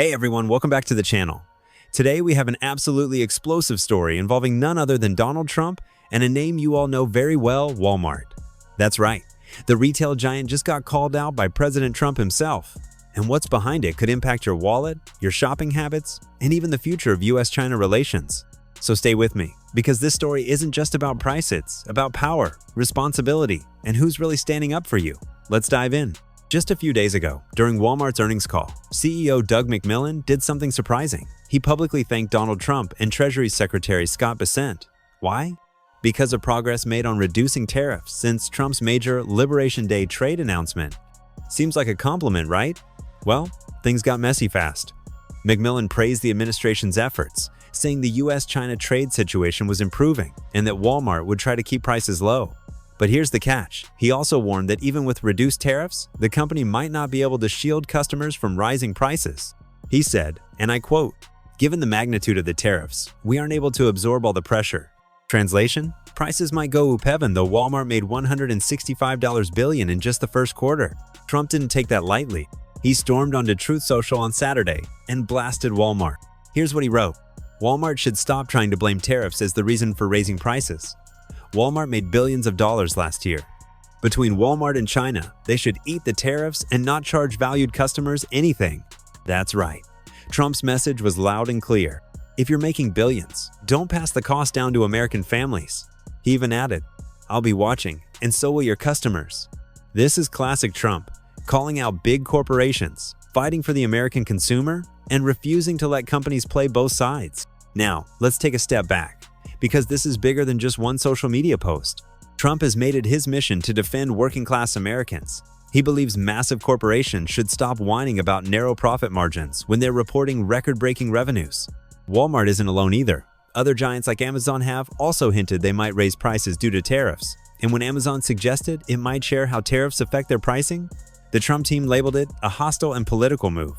Hey everyone, welcome back to the channel. Today we have an absolutely explosive story involving none other than Donald Trump and a name you all know very well, Walmart. That's right, the retail giant just got called out by President Trump himself. And what's behind it could impact your wallet, your shopping habits, and even the future of US-China relations. So stay with me, because this story isn't just about price, it's about power, responsibility, and who's really standing up for you. Let's dive in. Just a few days ago, during Walmart's earnings call, CEO Doug McMillon did something surprising. He publicly thanked Donald Trump and Treasury Secretary Scott Bessent. Why? Because of progress made on reducing tariffs since Trump's major Liberation Day trade announcement. Seems like a compliment, right? Well, things got messy fast. McMillon praised the administration's efforts, saying the US-China trade situation was improving and that Walmart would try to keep prices low. But here's the catch. He also warned that even with reduced tariffs, the company might not be able to shield customers from rising prices. He said, and I quote, "Given the magnitude of the tariffs, we aren't able to absorb all the pressure." Translation? Prices might go up heaven, though Walmart made $165 billion in just the first quarter. Trump didn't take that lightly. He stormed onto Truth Social on Saturday and blasted Walmart. Here's what he wrote. Walmart should stop trying to blame tariffs as the reason for raising prices. Walmart made billions of dollars last year. Between Walmart and China, they should eat the tariffs and not charge valued customers anything. That's right. Trump's message was loud and clear. If you're making billions, don't pass the cost down to American families. He even added, "I'll be watching, and so will your customers." This is classic Trump, calling out big corporations, fighting for the American consumer, and refusing to let companies play both sides. Now, let's take a step back, because this is bigger than just one social media post. Trump has made it his mission to defend working-class Americans. He believes massive corporations should stop whining about narrow profit margins when they're reporting record-breaking revenues. Walmart isn't alone either. Other giants like Amazon have also hinted they might raise prices due to tariffs. And when Amazon suggested it might share how tariffs affect their pricing, the Trump team labeled it a hostile and political move.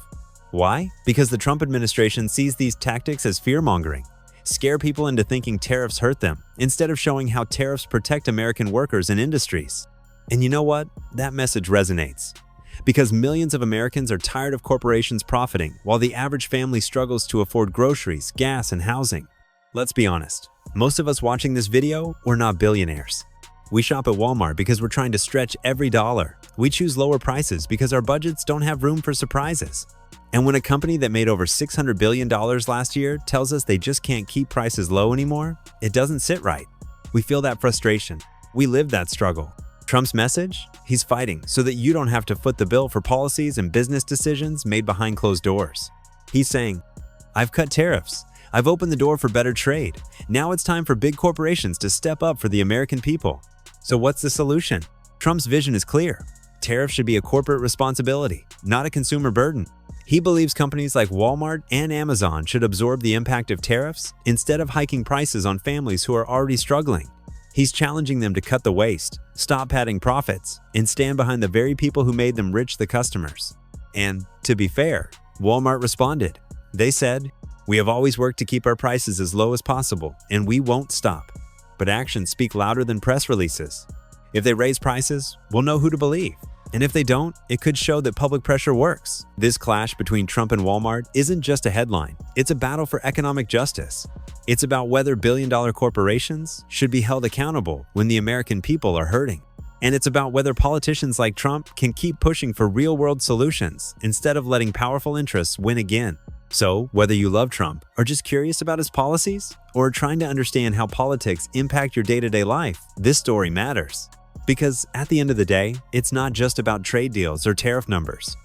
Why? Because the Trump administration sees these tactics as fear-mongering. Scare people into thinking tariffs hurt them, instead of showing how tariffs protect American workers and industries. And you know what? That message resonates. Because millions of Americans are tired of corporations profiting, while the average family struggles to afford groceries, gas, and housing. Let's be honest, most of us watching this video, we're not billionaires. We shop at Walmart because we're trying to stretch every dollar. We choose lower prices because our budgets don't have room for surprises. And when a company that made over $600 billion last year tells us they just can't keep prices low anymore, it doesn't sit right. We feel that frustration. We live that struggle. Trump's message? He's fighting so that you don't have to foot the bill for policies and business decisions made behind closed doors. He's saying, "I've cut tariffs. I've opened the door for better trade. Now it's time for big corporations to step up for the American people." So what's the solution? Trump's vision is clear. Tariffs should be a corporate responsibility, not a consumer burden. He believes companies like Walmart and Amazon should absorb the impact of tariffs instead of hiking prices on families who are already struggling. He's challenging them to cut the waste, stop padding profits, and stand behind the very people who made them rich, the customers. And, to be fair, Walmart responded. They said, "We have always worked to keep our prices as low as possible, and we won't stop." But actions speak louder than press releases. If they raise prices, we'll know who to believe. And if they don't, it could show that public pressure works. This clash between Trump and Walmart isn't just a headline. It's a battle for economic justice. It's about whether billion-dollar corporations should be held accountable when the American people are hurting. And it's about whether politicians like Trump can keep pushing for real-world solutions instead of letting powerful interests win again. So, whether you love Trump, are just curious about his policies, or are trying to understand how politics impact your day-to-day life, this story matters. Because at the end of the day, it's not just about trade deals or tariff numbers.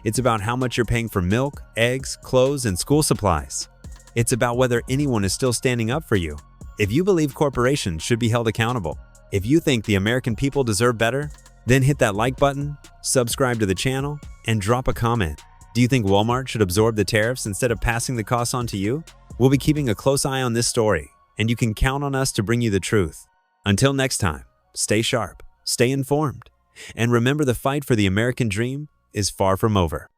It's about how much you're paying for milk, eggs, clothes, and school supplies. It's about whether anyone is still standing up for you. If you believe corporations should be held accountable, if you think the American people deserve better, then hit that like button, subscribe to the channel, and drop a comment. Do you think Walmart should absorb the tariffs instead of passing the costs on to you? We'll be keeping a close eye on this story, and you can count on us to bring you the truth. Until next time, stay sharp, stay informed, and remember the fight for the American dream is far from over.